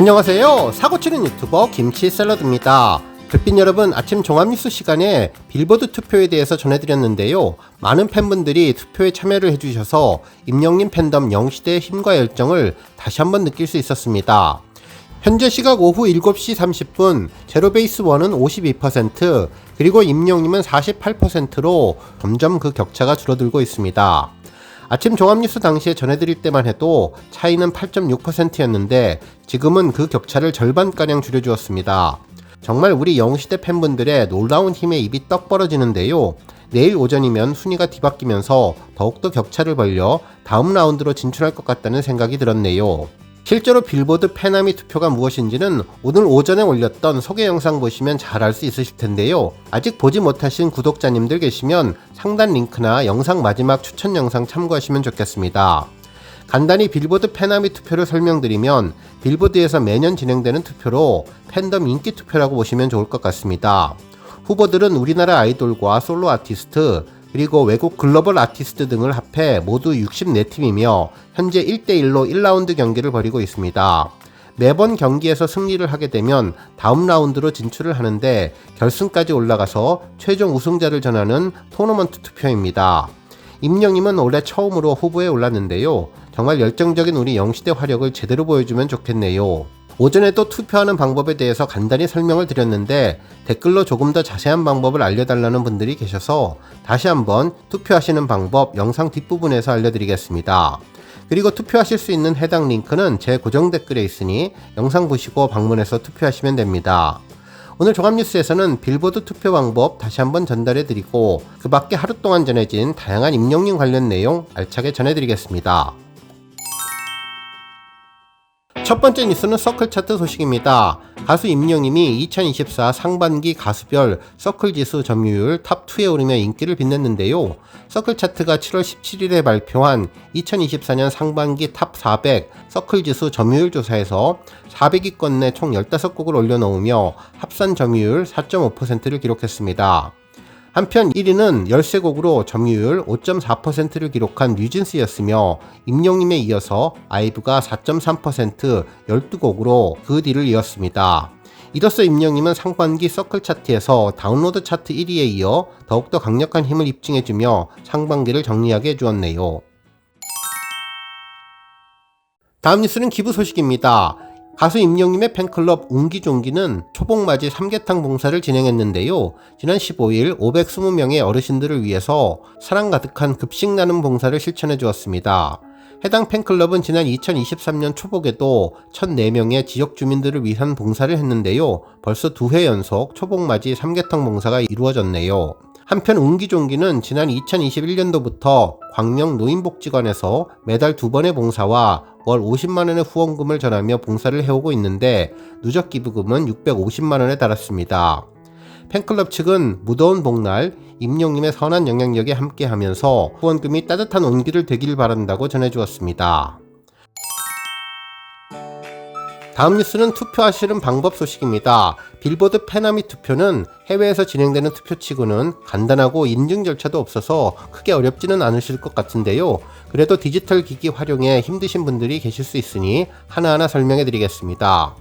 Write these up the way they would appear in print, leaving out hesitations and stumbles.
안녕하세요. 사고치는 유튜버 김치샐러드입니다. 별빛 여러분, 아침 종합뉴스 시간에 빌보드 투표에 대해서 전해드렸는데요. 많은 팬분들이 투표에 참여를 해주셔서 임영님 팬덤 영시대의 힘과 열정을 다시 한번 느낄 수 있었습니다. 현재 시각 오후 7시 30분 제로베이스1은 52%, 그리고 임영님은 48%로 점점 그 격차가 줄어들고 있습니다. 아침 종합뉴스 당시에 전해드릴 때만 해도 차이는 8.6%였는데 지금은 그 격차를 절반가량 줄여주었습니다. 정말 우리 영시대 팬분들의 놀라운 힘에 입이 떡 벌어지는데요. 내일 오전이면 순위가 뒤바뀌면서 더욱더 격차를 벌려 다음 라운드로 진출할 것 같다는 생각이 들었네요. 실제로 빌보드 페나미 투표가 무엇인지는 오늘 오전에 올렸던 소개 영상 보시면 잘 알 수 있으실 텐데요. 아직 보지 못하신 구독자님들 계시면 상단 링크나 영상 마지막 추천 영상 참고하시면 좋겠습니다. 간단히 빌보드 페나미 투표를 설명드리면 빌보드에서 매년 진행되는 투표로 팬덤 인기 투표라고 보시면 좋을 것 같습니다. 후보들은 우리나라 아이돌과 솔로 아티스트, 그리고 외국 글로벌 아티스트 등을 합해 모두 64팀이며 현재 1대1로 1라운드 경기를 벌이고 있습니다. 매번 경기에서 승리를 하게 되면 다음 라운드로 진출을 하는데 결승까지 올라가서 최종 우승자를 정하는 토너먼트 투표입니다. 임영님은 올해 처음으로 후보에 올랐는데요. 정말 열정적인 우리 영시대 화력을 제대로 보여주면 좋겠네요. 오전에도 투표하는 방법에 대해서 간단히 설명을 드렸는데 댓글로 조금 더 자세한 방법을 알려달라는 분들이 계셔서 다시 한번 투표하시는 방법 영상 뒷부분에서 알려드리겠습니다. 그리고 투표하실 수 있는 해당 링크는 제 고정 댓글에 있으니 영상 보시고 방문해서 투표하시면 됩니다. 오늘 종합뉴스에서는 빌보드 투표 방법 다시 한번 전달해드리고 그 밖에 하루 동안 전해진 다양한 임영님 관련 내용 알차게 전해드리겠습니다. 첫 번째 뉴스는 서클 차트 소식입니다. 가수 임영님이 2024 상반기 가수별 서클 지수 점유율 탑2에 오르며 인기를 빛냈는데요. 서클 차트가 7월 17일에 발표한 2024년 상반기 탑 400 서클 지수 점유율 조사에서 400위권 내 총 15곡을 올려놓으며 합산 점유율 4.5%를 기록했습니다. 한편 1위는 13곡으로 점유율 5.4%를 기록한 뉴진스였으며 임영님에 이어서 아이브가 4.3% 12곡으로 그 뒤를 이었습니다. 이로써 임영님은 상반기 서클 차트에서 다운로드 차트 1위에 이어 더욱더 강력한 힘을 입증해주며 상반기를 정리하게 해주었네요. 다음 뉴스는 기부 소식입니다. 가수 임영님의 팬클럽 웅기종기는 초복맞이 삼계탕 봉사를 진행했는데요. 지난 15일 520명의 어르신들을 위해서 사랑 가득한 급식 나눔 봉사를 실천해 주었습니다. 해당 팬클럽은 지난 2023년 초복에도 1,004명의 지역 주민들을 위한 봉사를 했는데요. 벌써 2회 연속 초복맞이 삼계탕 봉사가 이루어졌네요. 한편 웅기종기는 지난 2021년도부터 광명 노인복지관에서 매달 2번의 봉사와 월 50만원의 후원금을 전하며 봉사를 해오고 있는데 누적 기부금은 650만원에 달았습니다. 팬클럽 측은 무더운 복날 임영님의 선한 영향력에 함께하면서 후원금이 따뜻한 온기를 되길 바란다고 전해주었습니다. 다음 뉴스는 투표하시는 방법 소식입니다. 빌보드 페나미 투표는 해외에서 진행되는 투표치고는 간단하고 인증 절차도 없어서 크게 어렵지는 않으실 것 같은데요. 그래도 디지털 기기 활용에 힘드신 분들이 계실 수 있으니 하나하나 설명해 드리겠습니다.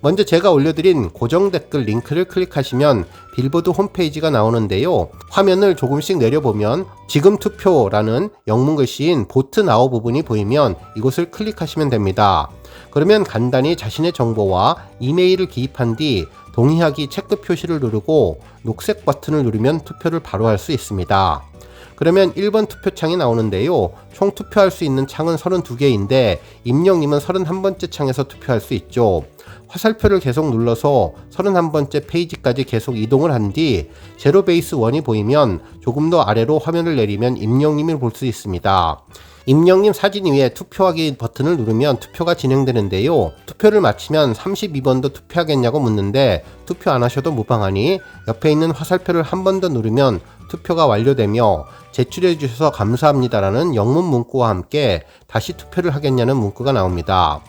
먼저 제가 올려드린 고정 댓글 링크를 클릭하시면 빌보드 홈페이지가 나오는데요. 화면을 조금씩 내려보면 지금 투표라는 영문 글씨인 보트 나우 부분이 보이면 이곳을 클릭하시면 됩니다. 그러면 간단히 자신의 정보와 이메일을 기입한 뒤 동의하기 체크 표시를 누르고 녹색 버튼을 누르면 투표를 바로 할 수 있습니다. 그러면 1번 투표창이 나오는데요. 총 투표할 수 있는 창은 32개인데 임영님은 31번째 창에서 투표할 수 있죠. 화살표를 계속 눌러서 31번째 페이지까지 계속 이동을 한 뒤 제로베이스 1이 보이면 조금 더 아래로 화면을 내리면 임영님을 볼 수 있습니다. 임영님 사진 위에 투표하기 버튼을 누르면 투표가 진행되는데요. 투표를 마치면 32번도 투표하겠냐고 묻는데 투표 안 하셔도 무방하니 옆에 있는 화살표를 한 번 더 누르면 투표가 완료되며 제출해 주셔서 감사합니다라는 영문 문구와 함께 다시 투표를 하겠냐는 문구가 나옵니다.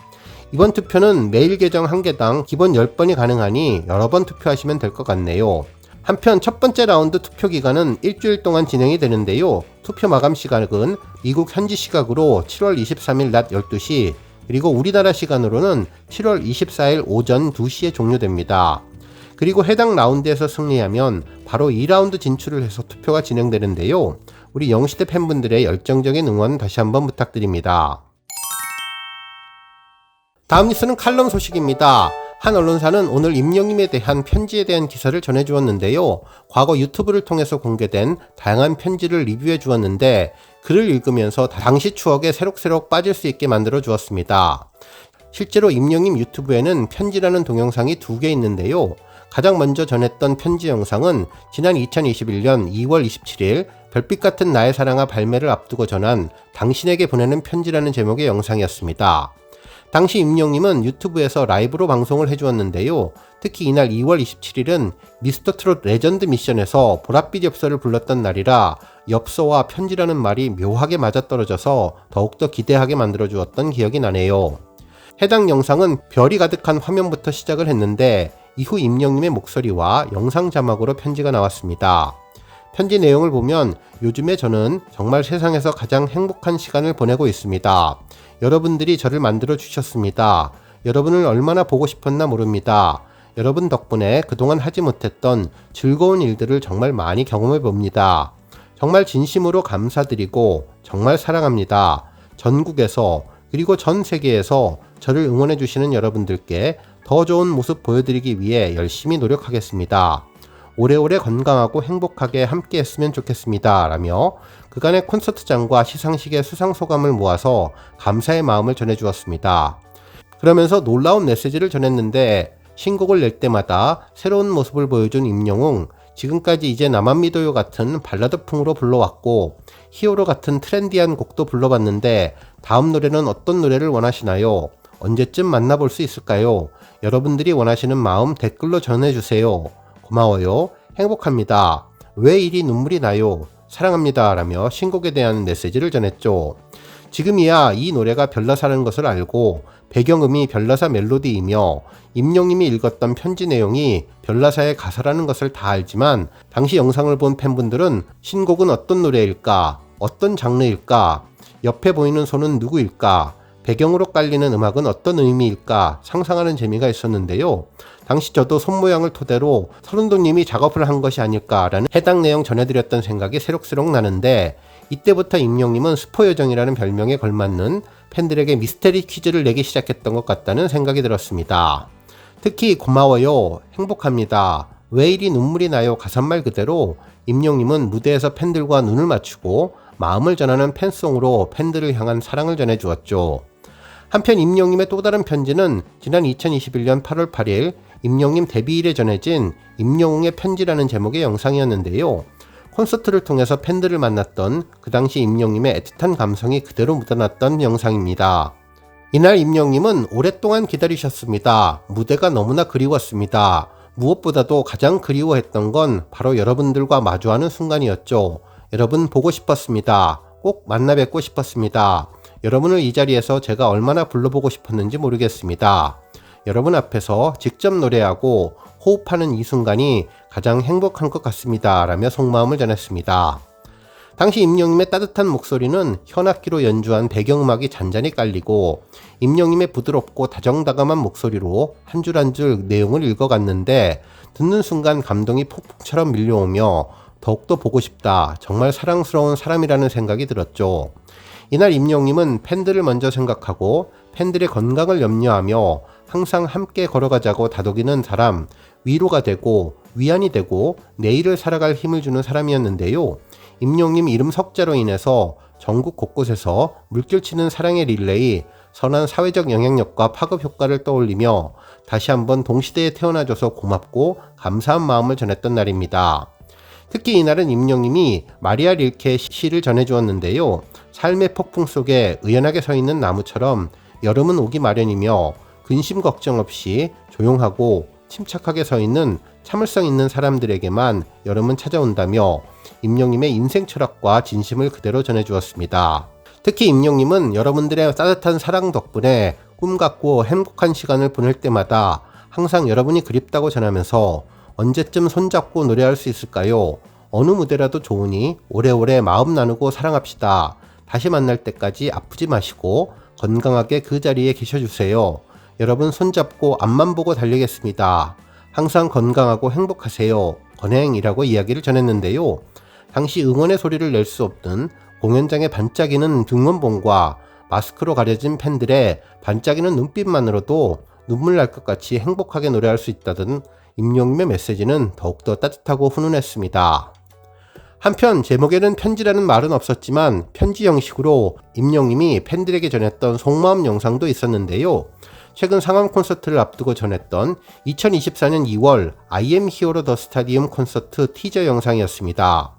이번 투표는 메일 계정 1개당 기본 10번이 가능하니 여러 번 투표하시면 될 것 같네요. 한편 첫 번째 라운드 투표 기간은 일주일 동안 진행이 되는데요. 투표 마감 시각은 미국 현지 시각으로 7월 23일 낮 12시, 그리고 우리나라 시간으로는 7월 24일 오전 2시에 종료됩니다. 그리고 해당 라운드에서 승리하면 바로 2라운드 진출을 해서 투표가 진행되는데요. 우리 영시대 팬분들의 열정적인 응원 다시 한번 부탁드립니다. 다음 뉴스는 칼럼 소식입니다. 한 언론사는 오늘 임영님에 대한 편지에 대한 기사를 전해주었는데요. 과거 유튜브를 통해서 공개된 다양한 편지를 리뷰해 주었는데 글을 읽으면서 당시 추억에 새록새록 빠질 수 있게 만들어 주었습니다. 실제로 임영님 유튜브에는 편지라는 동영상이 2개 있는데요. 가장 먼저 전했던 편지 영상은 지난 2021년 2월 27일 별빛 같은 나의 사랑아 발매를 앞두고 전한 당신에게 보내는 편지라는 제목의 영상이었습니다. 당시 임영님은 유튜브에서 라이브로 방송을 해주었는데요. 특히 이날 2월 27일은 미스터 트롯 레전드 미션에서 보랏빛 엽서를 불렀던 날이라 엽서와 편지라는 말이 묘하게 맞아떨어져서 더욱더 기대하게 만들어주었던 기억이 나네요. 해당 영상은 별이 가득한 화면부터 시작을 했는데 이후 임영님의 목소리와 영상 자막으로 편지가 나왔습니다. 편지 내용을 보면 요즘에 저는 정말 세상에서 가장 행복한 시간을 보내고 있습니다. 여러분들이 저를 만들어 주셨습니다. 여러분을 얼마나 보고 싶었나 모릅니다. 여러분 덕분에 그동안 하지 못했던 즐거운 일들을 정말 많이 경험해 봅니다. 정말 진심으로 감사드리고 정말 사랑합니다. 전국에서 그리고 전 세계에서 저를 응원해 주시는 여러분들께 더 좋은 모습 보여드리기 위해 열심히 노력하겠습니다. 오래오래 건강하고 행복하게 함께 했으면 좋겠습니다. 라며 그간의 콘서트장과 시상식의 수상소감을 모아서 감사의 마음을 전해주었습니다. 그러면서 놀라운 메시지를 전했는데 신곡을 낼 때마다 새로운 모습을 보여준 임영웅, 지금까지 이제 나만 믿어요 같은 발라드풍으로 불러왔고 히어로 같은 트렌디한 곡도 불러봤는데 다음 노래는 어떤 노래를 원하시나요? 언제쯤 만나볼 수 있을까요? 여러분들이 원하시는 마음 댓글로 전해주세요. 고마워요. 행복합니다. 왜 이리 눈물이 나요? 사랑합니다. 라며 신곡에 대한 메시지를 전했죠. 지금이야 이 노래가 별나사라는 것을 알고 배경음이 별나사 멜로디이며 임영님이 읽었던 편지 내용이 별나사의 가사라는 것을 다 알지만 당시 영상을 본 팬분들은 신곡은 어떤 노래일까? 어떤 장르일까? 옆에 보이는 손은 누구일까? 배경으로 깔리는 음악은 어떤 의미일까 상상하는 재미가 있었는데요. 당시 저도 손모양을 토대로 서른도님이 작업을 한 것이 아닐까라는 해당 내용 전해드렸던 생각이 새록새록 나는데 이때부터 임영님은 스포요정이라는 별명에 걸맞는 팬들에게 미스테리 퀴즈를 내기 시작했던 것 같다는 생각이 들었습니다. 특히 고마워요, 행복합니다, 왜 이리 눈물이 나요 가사말 그대로 임영님은 무대에서 팬들과 눈을 맞추고 마음을 전하는 팬송으로 팬들을 향한 사랑을 전해주었죠. 한편 임영님의 또 다른 편지는 지난 2021년 8월 8일 임영님 데뷔일에 전해진 임영웅의 편지라는 제목의 영상이었는데요. 콘서트를 통해서 팬들을 만났던 그 당시 임영님의 애틋한 감성이 그대로 묻어났던 영상입니다. 이날 임영님은 오랫동안 기다리셨습니다. 무대가 너무나 그리웠습니다. 무엇보다도 가장 그리워했던 건 바로 여러분들과 마주하는 순간이었죠. 여러분 보고 싶었습니다. 꼭 만나 뵙고 싶었습니다. 여러분을 이 자리에서 제가 얼마나 불러보고 싶었는지 모르겠습니다. 여러분 앞에서 직접 노래하고 호흡하는 이 순간이 가장 행복한 것 같습니다. 라며 속마음을 전했습니다. 당시 임영님의 따뜻한 목소리는 현악기로 연주한 배경음악이 잔잔히 깔리고 임영님의 부드럽고 다정다감한 목소리로 한 줄 한 줄 내용을 읽어갔는데 듣는 순간 감동이 폭풍처럼 밀려오며 더욱더 보고 싶다, 정말 사랑스러운 사람이라는 생각이 들었죠. 이날 임영님은 팬들을 먼저 생각하고 팬들의 건강을 염려하며 항상 함께 걸어가자고 다독이는 사람, 위로가 되고 위안이 되고 내일을 살아갈 힘을 주는 사람이었는데요. 임영님 이름 석자로 인해서 전국 곳곳에서 물결치는 사랑의 릴레이, 선한 사회적 영향력과 파급 효과를 떠올리며 다시 한번 동시대에 태어나줘서 고맙고 감사한 마음을 전했던 날입니다. 특히 이날은 임영님이 마리아 릴케의 시를 전해주었는데요. 삶의 폭풍 속에 의연하게 서 있는 나무처럼 여름은 오기 마련이며 근심 걱정 없이 조용하고 침착하게 서 있는 참을성 있는 사람들에게만 여름은 찾아온다며 임영님의 인생 철학과 진심을 그대로 전해주었습니다. 특히 임영님은 여러분들의 따뜻한 사랑 덕분에 꿈 같고 행복한 시간을 보낼 때마다 항상 여러분이 그립다고 전하면서 언제쯤 손잡고 노래할 수 있을까요? 어느 무대라도 좋으니 오래오래 마음 나누고 사랑합시다. 다시 만날 때까지 아프지 마시고 건강하게 그 자리에 계셔주세요. 여러분 손잡고 앞만 보고 달리겠습니다. 항상 건강하고 행복하세요. 건행이라고 이야기를 전했는데요. 당시 응원의 소리를 낼 수 없는 공연장의 반짝이는 응원봉과 마스크로 가려진 팬들의 반짝이는 눈빛만으로도 눈물 날 것 같이 행복하게 노래할 수 있다던 임영님의 메시지는 더욱더 따뜻하고 훈훈했습니다. 한편 제목에는 편지라는 말은 없었지만 편지 형식으로 임영님이 팬들에게 전했던 속마음 영상도 있었는데요. 최근 상암 콘서트를 앞두고 전했던 2024년 2월 I am hero the stadium 콘서트 티저 영상이었습니다.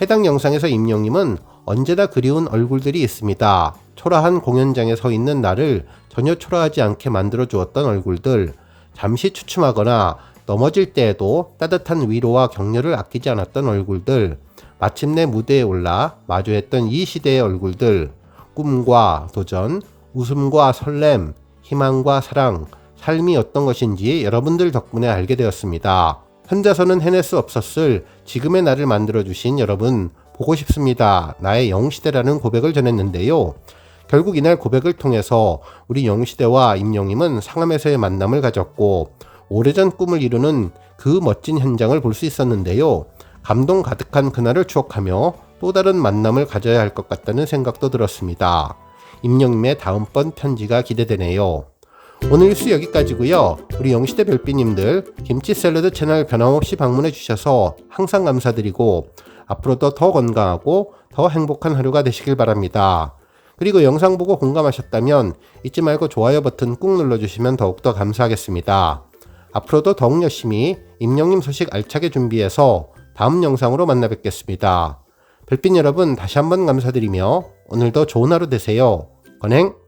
해당 영상에서 임영님은 언제나 그리운 얼굴들이 있습니다. 초라한 공연장에 서 있는 나를 전혀 초라하지 않게 만들어 주었던 얼굴들, 잠시 추춤하거나 넘어질 때에도 따뜻한 위로와 격려를 아끼지 않았던 얼굴들, 마침내 무대에 올라 마주했던 이 시대의 얼굴들, 꿈과 도전, 웃음과 설렘, 희망과 사랑, 삶이 어떤 것인지 여러분들 덕분에 알게 되었습니다. 혼자서는 해낼 수 없었을 지금의 나를 만들어주신 여러분, 보고 싶습니다. 나의 영웅시대라는 고백을 전했는데요. 결국 이날 고백을 통해서 우리 영웅시대와 임영님은 상암에서의 만남을 가졌고 오래전 꿈을 이루는 그 멋진 현장을 볼 수 있었는데요. 감동 가득한 그날을 추억하며 또 다른 만남을 가져야 할 것 같다는 생각도 들었습니다. 임영님의 다음번 편지가 기대되네요. 오늘 뉴스 여기까지고요. 우리 영시대 별빛님들 김치 샐러드 채널 변함없이 방문해 주셔서 항상 감사드리고 앞으로도 더 건강하고 더 행복한 하루가 되시길 바랍니다. 그리고 영상 보고 공감하셨다면 잊지 말고 좋아요 버튼 꾹 눌러주시면 더욱더 감사하겠습니다. 앞으로도 더욱 열심히 임영님 소식 알차게 준비해서 다음 영상으로 만나 뵙겠습니다. 별빛 여러분 다시 한번 감사드리며 오늘도 좋은 하루 되세요. 건행!